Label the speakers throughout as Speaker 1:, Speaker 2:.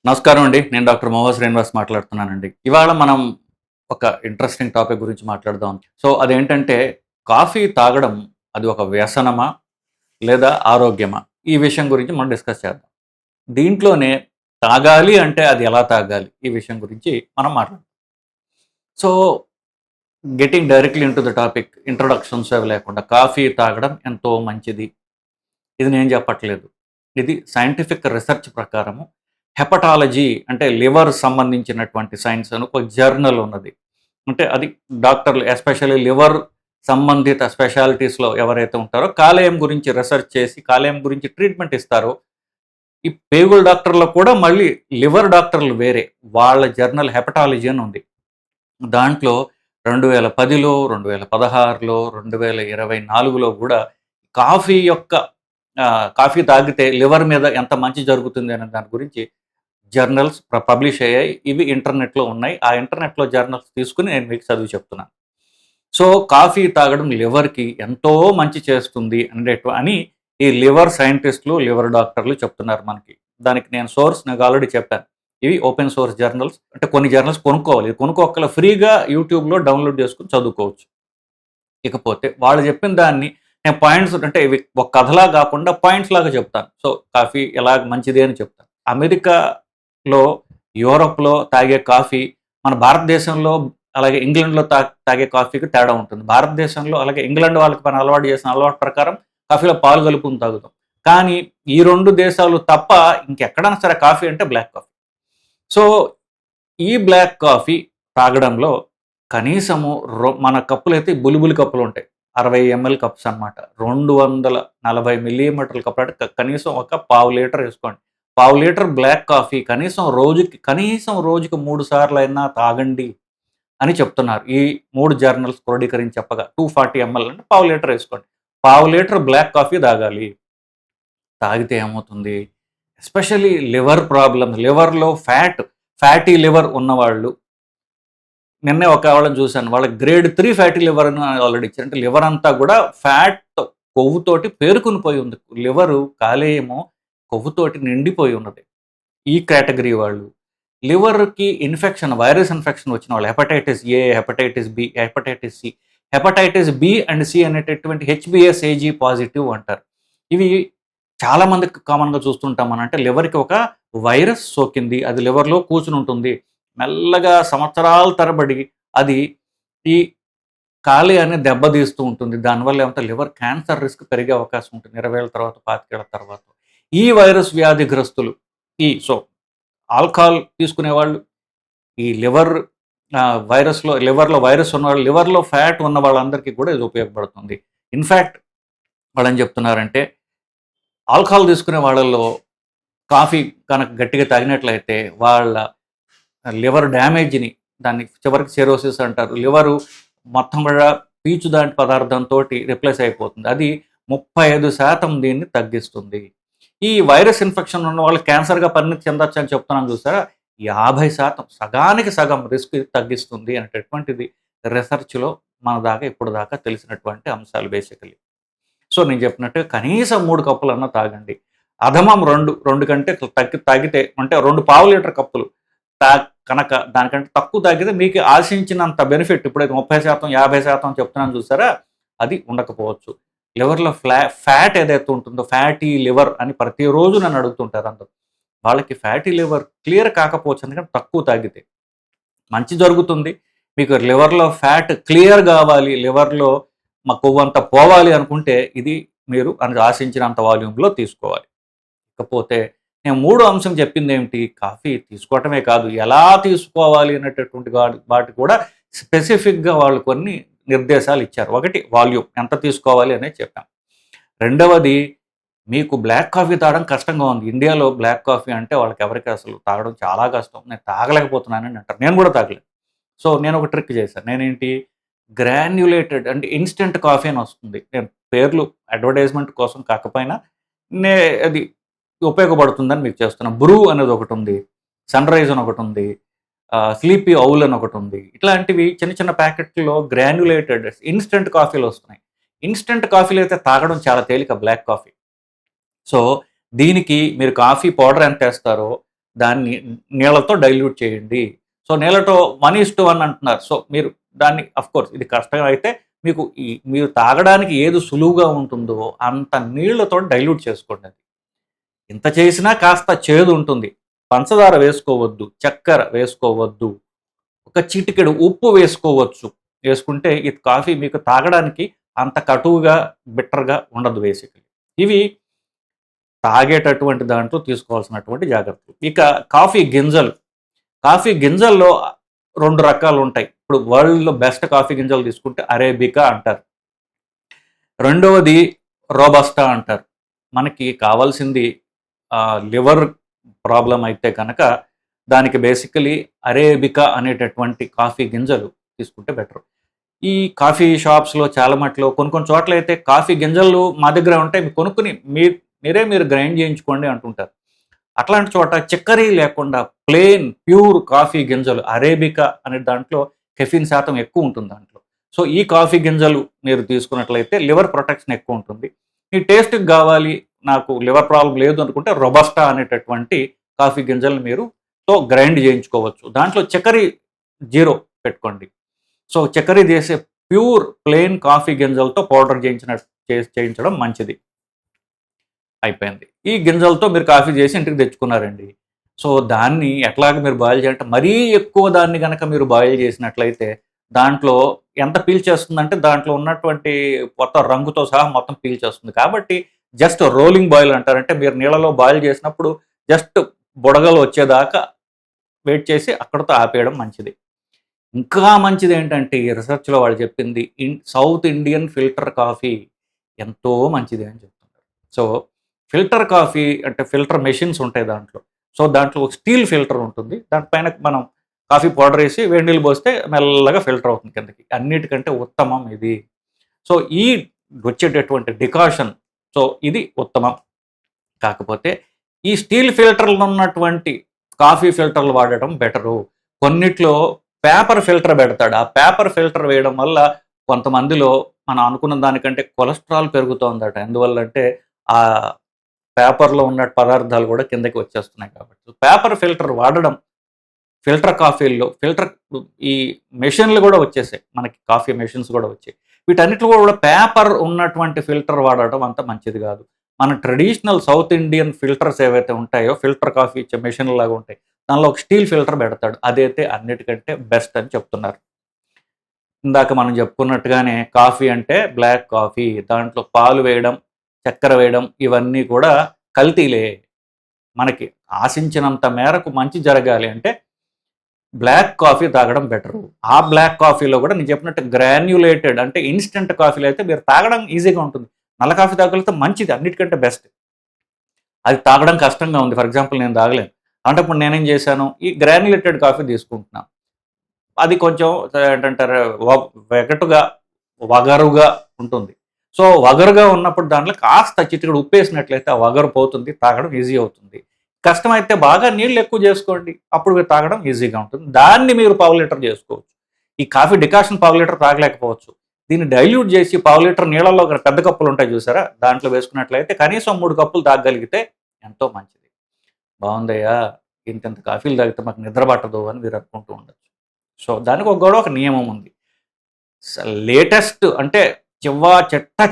Speaker 1: నమస్కారం అండి. నేను డాక్టర్ మోహ శ్రీనివాస్ మాట్లాడుతున్నానండి. ఇవాళ మనం ఒక ఇంట్రెస్టింగ్ టాపిక్ గురించి మాట్లాడదాం. సో, అదేంటంటే కాఫీ తాగడం అది ఒక వ్యసనమా? లేదా ఆరోగ్యమా? ఈ విషయం గురించి మనం డిస్కస్ చేద్దాం. దీంట్లోనే తాగాలి అంటే అది ఎలా తాగాలి? ఈ విషయం గురించి మనం మాట్లాడదాం. So, getting directly into the topic introductions అవి లేకుండా కాఫీ తాగడం ఎంతో మంచిది. ఇది నేను చెప్పట్లేదు. ఇది సైంటిఫిక్ రిసర్చ్ ప్రకారము హెపటాలజీ అంటే లివర్ సంబంధించినటువంటి సైన్స్ అని ఒక జర్నల్ ఉన్నది. అంటే అది డాక్టర్లు ఎస్పెషల్లీ లివర్ సంబంధిత స్పెషాలిటీస్‌లో ఎవరైతే ఉంటారో కాలేయం గురించి రిసర్చ్ చేసి కాలేయం గురించి ట్రీట్మెంట్ ఇస్తారో, ఈ పేగుల డాక్టర్‌లో కూడా మళ్ళీ లివర్ డాక్టర్లు వేరే. వాళ్ళ జర్నల్ హెపటాలజీ అని ఉంది. దాంట్లో 2010లో, 2016లో, 2024లో గూడా కాఫీ యొక్క కాఫీ తాగితే లివర్ మీద ఎంత మంచి జరుగుతుంది అనే దాని గురించి జర్నల్స్ పబ్లిష్ అయ్యాయి. ఇవి ఇంటర్నెట్‌లో ఉన్నాయి. ఆ ఇంటర్నెట్‌లో జర్నల్స్ తీసుకొని నేను మీకు చదివి చెప్తున్నాను. సో, కాఫీ తాగడం లివర్‌కి ఎంతో మంచి చేస్తుంది అని ఈ లివర్ సైంటిస్ట్‌లు, లివర్ డాక్టర్లు చెప్తున్నారు మనకి. దానికి నేను సోర్స్ నాకు ఆల్రెడీ చెప్పాను. ఇవి ఓపెన్ సోర్స్ జర్నల్స్. అంటే కొన్ని జర్నల్స్ కొనుక్కోవాలి. ఇది కొనుక్కోక్కల ఫ్రీగా యూట్యూబ్‌లో డౌన్‌లోడ్ చేసుకొని చదువుకోవచ్చు. ఇకపోతే వాళ్ళు చెప్పిన దాన్ని నేను పాయింట్స్ అంటే ఇవి ఒక కథలా కాకుండా పాయింట్స్ లాగా చెప్తాను. సో, కాఫీ ఎలాగ మంచిది అని చెప్తాను. అమెరికాలో, యూరోప్‌లో తాగే కాఫీ మన భారతదేశంలో అలాగే ఇంగ్లాండ్‌లో తాగే కాఫీకి తేడా ఉంటుంది. భారతదేశంలో అలాగే ఇంగ్లాండ్ వాళ్ళకి మనం అలవాటు చేసిన అలవాటు ప్రకారం కాఫీలో పాలు కలుపుకొని తాగుతాం. కానీ ఈ 2 దేశాలు తప్ప ఇంకెక్కడైనా సరే కాఫీ అంటే బ్లాక్ కాఫీ. సో, ఈ బ్లాక్ కాఫీ తాగడంలో కనీసము మన కప్పులైతే బులిబులి కప్పులుంటాయి. 60 ఎంఎల్ కప్స్ అనమాట. 240 మిల్లీమీటర్ల కప్పులు అంటే కనీసం ఒక పావు లీటర్ ఏసుకోండి. పావు లీటర్ బ్లాక్ కాఫీ కనీసం రోజుకి 3 సార్లైనా తాగండి అని చెప్తున్నారు. ఈ 3 జర్నల్స్ క్రోడీకరించి చెప్పగా 240 ఎంఎల్ అంటే పావు లీటర్ ఏసుకోండి. పావు లీటర్ బ్లాక్ కాఫీ తాగాలి. తాగితే ఏమవుతుంది? ఎస్పెషల్లీ లివర్ ప్రాబ్లమ్స్ లివర్‌లో ఫ్యాటీ లివర్ ఉన్నవాళ్ళు నిన్నే ఒక ఆవిడని చూశాను. వాళ్ళకి గ్రేడ్ 3 ఫ్యాటీ లివర్ అని ఆల్రెడీ ఇచ్చారు. అంటే లివర్ అంతా కూడా ఫ్యాట్ కొవ్వుతోటి పేరుకొని పోయి ఉంది. లివరు కాలేయము కొవ్వుతోటి నిండిపోయి ఉన్నది. ఈ కేటగరీ వాళ్ళు. లివర్‌కి వైరస్ ఇన్ఫెక్షన్ వచ్చిన వాళ్ళు hepatitis A, hepatitis B, hepatitis C. Hepatitis B and C అనేటటువంటి హెచ్‌బీఎస్ఏజీ పాజిటివ్ అంటారు. ఇవి చాలా మందికి కామన్‌గా చూస్తుంటాం మనం. అంటే లివర్‌కి ఒక వైరస్ సోకింది. అది లివర్‌లో కూర్చునుంటుంది. మెల్లగా సంవత్సరాల తరబడి అది ఈ కాలేయాన్ని దెబ్బతీస్తూ ఉంటుంది. దానివల్ల ఏమంటే లివర్ క్యాన్సర్ రిస్క్ పెరిగే అవకాశం ఉంటుంది. 20 ఏళ్ల తర్వాత, 25 ఏళ్ల తర్వాత. ఈ వైరస్ వ్యాధిగ్రస్తులు సో, ఆల్కహాల్ తీసుకునేవాళ్ళు, ఈ లివర్‌లో వైరస్ ఉన్నవాళ్ళు, లివర్‌లో ఫ్యాట్ ఉన్న వాళ్ళందరికీ కూడా ఇది ఉపయోగపడుతుంది. ఇన్‌ఫాక్ట్ వాళ్ళేం చెప్తున్నారంటే, ఆల్కహాల్ తీసుకునే వాళ్ళలో కాఫీ గనక గట్టిగా తాగినట్లయితే వాళ్ళ లివర్ డ్యామేజ్‌ని దాన్ని చివరికి సిరోసిస్ అంటారు. లివరు మొత్తం కూడా పీచు దాటి పదార్థంతోటి రిప్లేస్ అయిపోతుంది. అది 35% దీన్ని తగ్గిస్తుంది. ఈ వైరస్ ఇన్ఫెక్షన్ ఉన్న వాళ్ళు క్యాన్సర్‌గా పరిణతి చెందొచ్చు అని చెప్తున్నాను చూసారా? 50% సగానికి సగం రిస్క్ ఇది తగ్గిస్తుంది అనేటటువంటిది రిసర్చ్‌లో మన దాకా ఇప్పుడు దాకా తెలిసినటువంటి అంశాలు బేసికల్లీ. సో, నేను చెప్పినట్టు కనీసం 3 కప్పులన్నా తాగండి. అధమం 2 కంటే తాగితే అంటే 2 పావు లీటర్ కప్పులు తా కనుక దానికంటే తక్కువ తాగితే మీకు ఆశించినంత బెనిఫిట్ ఇప్పుడైతే 30%, 50% చెప్తున్నాను చూసారా? అది ఉండకపోవచ్చు. లివర్‌లో ఫ్యాట్ ఏదైతే ఉంటుందో ఫ్యాటీ లివర్ అని ప్రతిరోజు నన్ను అడుగుతుంటారు అందరూ. వాళ్ళకి ఫ్యాటీ లివర్ క్లియర్ కాకపోవచ్చు ఎందుకంటే తక్కువ తాగితే. మంచి జరుగుతుంది. మీకు లివర్‌లో ఫ్యాట్ క్లియర్ గావాలి, లివర్‌లో కొవ్వంతా పోవాలి అనుకుంటే ఇది మీరు ఆశించినంత వాల్యూమ్‌లో తీసుకోవాలి. ఇకపోతే నేను మూడో అంశం చెప్పిందేమిటి? కాఫీ తీసుకోవటమే కాదు, ఎలా తీసుకోవాలి అనేటటువంటి వాటి కూడా స్పెసిఫిక్‌గా వాళ్ళు కొన్ని నిర్దేశాలు ఇచ్చారు. ఒకటి వాల్యూమ్ ఎంత తీసుకోవాలి అనేది చెప్పాం. రెండవది మీకు బ్లాక్ కాఫీ తాగడం కష్టంగా ఉంది. ఇండియాలో బ్లాక్ కాఫీ అంటే వాళ్ళకెవరికీ అసలు తాగడం చాలా కష్టం. నేను తాగలేకపోతున్నానని అంటారు. నేను కూడా తాగలేను. సో, నేను ఒక ట్రిక్ చేశాను. నేనేంటి గ్రాన్యులేటెడ్ అంటే ఇన్‌స్టంట్ కాఫీ అని వస్తుంది. నేను పేర్లు అడ్వర్టైజ్‌మెంట్ కోసం కాకపోయినా నే అది ఉపయోగపడుతుందని మీకు చేస్తున్నా. బ్రూ అనేది ఒకటుంది. సన్‌రైజ్ అని ఒకటుంది. స్లీపీ ఔల్ అని ఒకటుంది. ఇట్లాంటివి చిన్న చిన్న ప్యాకెట్‌లో గ్రాన్యులేటెడ్ ఇన్‌స్టంట్ కాఫీలొస్తున్నాయి. ఇన్‌స్టంట్ కాఫీలయితే తాగడం చాలా తేలిక బ్లాక్ కాఫీ. సో, దీనికి మీరు కాఫీ పౌడర్ ఎంతేస్తారో, దాన్ని నీళ్ళతో డైల్యూట్ చేయండి. సో నీళ్ళతో 1:1 అంటున్నారు. సో మీరు దాన్ని కోర్స్ ఇది కష్టం అయితే మీకు మీరు తాగడానికి ఏది సులువుగా ఉంటుందో అంత నీళ్ళతో డైల్యూట్ చేసుకోండి అది. ఇంత చేసినా కాస్త చేదు ఉంటుంది. పంచదార వేసుకోవద్దు, చక్కెర వేసుకోవద్దు. ఒక చిటికెడు ఉప్పు వేసుకోవచ్చు. వేసుకుంటే ఈ కాఫీ మీకు తాగడానికి అంత కటువుగా, బిట్టర్‌గా ఉండదు బేసికల్లీ. ఇవి తాగేటటువంటి దాంట్లో తీసుకోవాల్సినటువంటి జాగ్రత్తలు. ఇక కాఫీ గింజలు. కాఫీ గింజల్లో 2 రకాలుంటాయి. ఇప్పుడు వరల్డ్‌లో బెస్ట్ కాఫీ గింజలు తీసుకుంటే అరేబికా అంటారు. రెండవది రోబస్టా అంటారు. మనకి కావాల్సింది లివర్ ప్రాబ్లమ్ అయితే కనుక దానికి బేసికలీ అరేబికా అనేటటువంటి కాఫీ గింజలు తీసుకుంటే బెటర్. ఈ కాఫీ షాప్స్‌లో చాలా మట్టులో కొన్ని చోట్ల అయితే కాఫీ గింజలు మా దగ్గర ఉంటాయి. కొనుక్కొని మీరు గ్రైండ్ చేయించుకోండి అంటుంటారు. అట్లాంటి చోట చక్కెర లేకుండా ప్లెయిన్ ప్యూర్ కాఫీ గింజలు అరేబికా అనే దాంట్లో కెఫీన్ శాతం ఎక్కువ ఉంటుంది దాంట్లో. సో ఈ కాఫీ గింజలు మీరు తీసుకున్నట్లయితే లివర్ ప్రొటెక్షన్ ఎక్కువ ఉంటుంది. మీ టేస్ట్‌కి కావాలి, నాకు లివర్ ప్రాబ్లం లేదు అనుకుంటే రొబస్టా అనేటటువంటి కాఫీ గింజలు మీరు గ్రైండ్ చేయించుకోవచ్చు. దాంట్లో చక్కెర 0 పెట్టుకోండి. సో చక్కెర చేసే ప్యూర్ ప్లెయిన్ కాఫీ గింజలతో పౌడర్ చేయించడం మంచిది. అయిపోయింది. ఈ గింజలతో మీరు కాఫీ చేసి ఇంటికి తెచ్చుకున్నారండి. సో దాన్ని ఎట్లాగ మీరు బాయిల్ చేయాలంటే మరీ ఎక్కువ దాన్ని గనక మీరు బాయిల్ చేసినట్లయితే దాంట్లో ఎంత పీల్చేస్తుందంటే దాంట్లో ఉన్నటువంటి మొత్తం రంగుతో సహా మొత్తం పీల్చేస్తుంది. కాబట్టి జస్ట్ రోలింగ్ బాయిల్ అంటారు. అంటే మీరు నీళ్ళలో బాయిల్ చేసినప్పుడు జస్ట్ బుడగలు వచ్చేదాకా వెయిట్ చేసి అక్కడితో ఆపేయడం మంచిది. ఇంకా మంచిది ఏంటంటే ఈ రిసర్చ్‌లో వాళ్ళు చెప్పింది సౌత్ ఇండియన్ ఫిల్టర్ కాఫీ ఎంతో మంచిది అని చెప్తున్నారు. సో ఫిల్టర్ కాఫీ అంటే ఫిల్టర్ మెషిన్స్ ఉంటాయి దాంట్లో. సో దాంట్లో స్టీల్ ఫిల్టర్ ఉంటుంది. దానిపైన మనం కాఫీ పౌడర్ వేసి వేడి నీళ్ళు పోస్తే మెల్లగా ఫిల్టర్ అవుతుంది కిందకి. అన్నిటికంటే ఉత్తమం ఇది. సో ఈ వచ్చేటటువంటి డికాషన్ ఇది ఉత్తమం. కాకపోతే ఈ స్టీల్ ఫిల్టర్లు ఉన్నటువంటి కాఫీ ఫిల్టర్లు వాడటం బెటరు. కొన్నిట్లో పేపర్ ఫిల్టర్ పెడతాడు. ఆ పేపర్ ఫిల్టర్ వేయడం వల్ల కొంతమందిలో మనం అనుకున్న దానికంటే కొలెస్ట్రాల్ పెరుగుతోందట. ఎందువల్లంటే ఆ పేపర్‌లో ఉన్న పదార్థాలు కూడా కిందకి వచ్చేస్తున్నాయి కాబట్టి. పేపర్ ఫిల్టర్ వాడడం ఫిల్టర్ కాఫీల్లో ఈ మెషిన్‌లు కూడా వచ్చేసాయి. మనకి కాఫీ మెషిన్స్ కూడా వచ్చాయి. వీటన్నిటిలో కూడా పేపర్ ఉన్నటువంటి ఫిల్టర్ వాడటం అంత మంచిది కాదు. మన ట్రెడిషనల్ సౌత్ ఇండియన్ ఫిల్టర్స్ ఏవైతే ఉంటాయో ఫిల్టర్ కాఫీ ఇచ్చే మెషిన్ లాగా ఉంటాయి. దానిలో ఒక స్టీల్ ఫిల్టర్ పెడతాడు. అదైతే అన్నిటికంటే బెస్ట్ అని చెప్తున్నారు. ఇందాక మనం చెప్పుకున్నట్టుగానే కాఫీ అంటే బ్లాక్ కాఫీ. దాంట్లో పాలు వేయడం, చక్కెర వేయడం ఇవన్నీ కూడా కల్తీలే. మనకి ఆశించినంత మేరకు మంచి జరగాలి అంటే బ్లాక్ కాఫీ తాగడం బెటరు. ఆ బ్లాక్ కాఫీలో కూడా నేను చెప్పినట్టు గ్రాన్యులేటెడ్ అంటే ఇన్‌స్టంట్ కాఫీలు అయితే మీరు తాగడం ఈజీగా ఉంటుంది. నల్ల కాఫీ తాగలిగితే మంచిది, అన్నిటికంటే బెస్ట్. అది తాగడం కష్టంగా ఉంది. ఫర్ ఎగ్జాంపుల్ నేను తాగలేను. అలాంటప్పుడు నేనేం చేశాను, ఈ గ్రాన్యులేటెడ్ కాఫీ తీసుకుంటున్నాను. అది కొంచెం ఏంటంటారు వెగటుగా, వగరుగా ఉంటుంది. సో వగరుగా ఉన్నప్పుడు దాంట్లో కాస్త చిటికెడు ఉప్పేసినట్లయితే ఆ వగరు పోతుంది. తాగడం ఈజీ అవుతుంది. కష్టమైతే బాగా నీళ్ళు ఎక్కువ చేసుకోండి. అప్పుడు మీరు తాగడం ఈజీగా ఉంటుంది. దాన్ని మీరు పావు లీటర్ చేసుకోవచ్చు. ఈ కాఫీ డికాషన్ పావు లీటర్ తాగలేకపోవచ్చు. దీన్ని డైల్యూట్ చేసి పావు లీటర్ నీళ్ళలో పెద్ద కప్పులు ఉంటాయి చూసారా, దాంట్లో వేసుకున్నట్లయితే కనీసం 3 కప్పులు తాగగలిగితే ఎంతో మంచిది. బాగుందయ్యా, ఇంతింత కాఫీలు తాగితే మాకు నిద్ర పట్టదు అని మీరు అనుకుంటూ ఉండొచ్చు. సో దానికి ఒక నియమం ఉంది. లేటెస్ట్ అంటే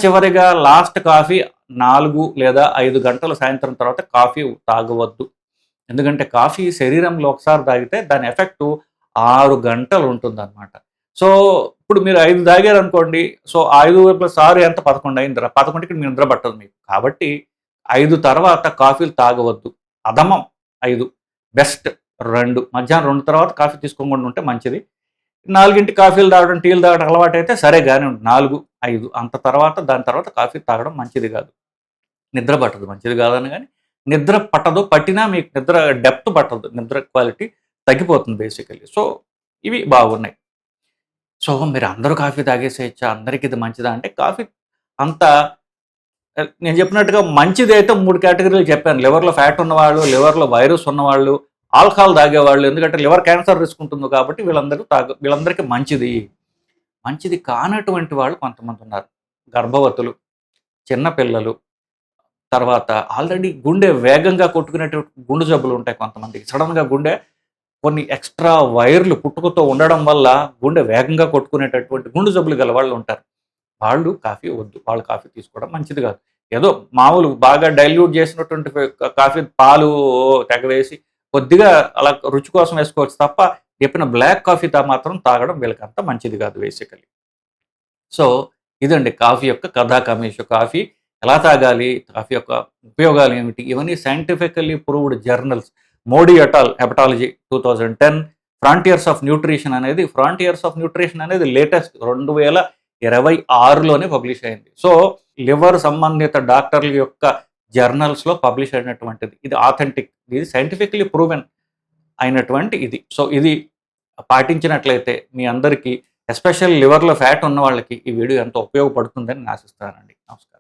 Speaker 1: చివరిగా లాస్ట్ కాఫీ 4 లేదా 5 గంటల సాయంత్రం తర్వాత కాఫీ తాగవద్దు. ఎందుకంటే కాఫీ శరీరంలో ఒకసారి తాగితే దాని ఎఫెక్టు 6 గంటలు ఉంటుందన్నమాట. సో ఇప్పుడు మీరు 5 తాగారనుకోండి, సో 5 + 6 ఎంత 11 అయింది. 11కి మీరు నిద్ర పట్టదు మీకు. కాబట్టి 5 తర్వాత కాఫీలు తాగవద్దు. అధమం 5, బెస్ట్ 2. మధ్యాహ్నం 2 తర్వాత కాఫీ తీసుకోకుండా ఉంటే మంచిది. 4కి కాఫీలు తాగడం, టీలు తాగడం అలవాటు అయితే సరే కానీ 4, 5 అంత తర్వాత దాని తర్వాత కాఫీ తాగడం మంచిది కాదు. నిద్ర పట్టదు, మంచిది కాదని కానీ నిద్ర పట్టదు. పట్టినా మీకు నిద్ర డెప్త్ పట్టదు, నిద్ర క్వాలిటీ తగ్గిపోతుంది బేసికల్లీ. సో ఇవి బాగున్నాయి. సో మీరు అందరూ కాఫీ తాగేసేయచ్చా, అందరికీ ఇది మంచిదా అంటే కాఫీ అంత నేను చెప్పినట్టుగా మంచిది అయితే 3 కేటగిరీలు చెప్పాను. లివర్లో ఫ్యాట్ ఉన్నవాళ్ళు, లివర్లో వైరస్ ఉన్నవాళ్ళు, ఆల్కహాల్ తాగేవాళ్ళు. ఎందుకంటే లివర్ క్యాన్సర్ రిస్క్ ఉంటుంది కాబట్టి వీళ్ళందరికీ మంచిది. మంచిది కానటువంటి వాళ్ళు కొంతమంది ఉన్నారు. గర్భవతులు, చిన్నపిల్లలు, తర్వాత ఆల్రెడీ గుండె వేగంగా కొట్టుకునేటువంటి గుండె జబ్బులు ఉంటాయి కొంతమందికి. సడన్‌గా గుండె కొన్ని ఎక్స్‌ట్రా వైర్లు పుట్టుకతో ఉండడం వల్ల గుండె వేగంగా కొట్టుకునేటటువంటి గుండె జబ్బులు గల వాళ్ళు ఉంటారు. వాళ్ళు కాఫీ వద్దు. వాళ్ళు కాఫీ తీసుకోవడం మంచిది కాదు. ఏదో మామూలు బాగా డైల్యూట్ చేసినటువంటి కాఫీ పాలు తెగవేసి కొద్దిగా అలా రుచి కోసం వేసుకోవచ్చు తప్ప, చెప్పిన బ్లాక్ కాఫీ మాత్రం తాగడం వీళ్ళకంత మంచిది కాదు బేసికల్లీ. సో, ఇదండి కాఫీ యొక్క కథా కమీషు. కాఫీ ఎలా తాగాలి? కాఫీ యొక్క ఉపయోగాలేమిటి? ఇవన్నీ scientifically proved journals. Modi et al. Hepatology 2010 frontiers of nutrition అనేది లేటెస్ట్ 2026లోనే పబ్లిష్ అయింది. సో, లివర్ సంబంధిత డాక్టర్ల యొక్క జర్నల్స్‌లో పబ్లిష్ అయినటువంటిది. ఇది ఆథెంటిక్. ఇది సైంటిఫికల్లీ ప్రూవెన్ అయినటువంటి ఇది. సో, ఇది పాటించినట్లయితే మీ అందరికీ ఎస్పెషల్ లివర్‌లో ఫ్యాట్ ఉన్న వాళ్ళకి ఈ వీడియో ఎంతో ఉపయోగపడుతుందని నేను ఆశిస్తున్నానండి. నమస్కారం.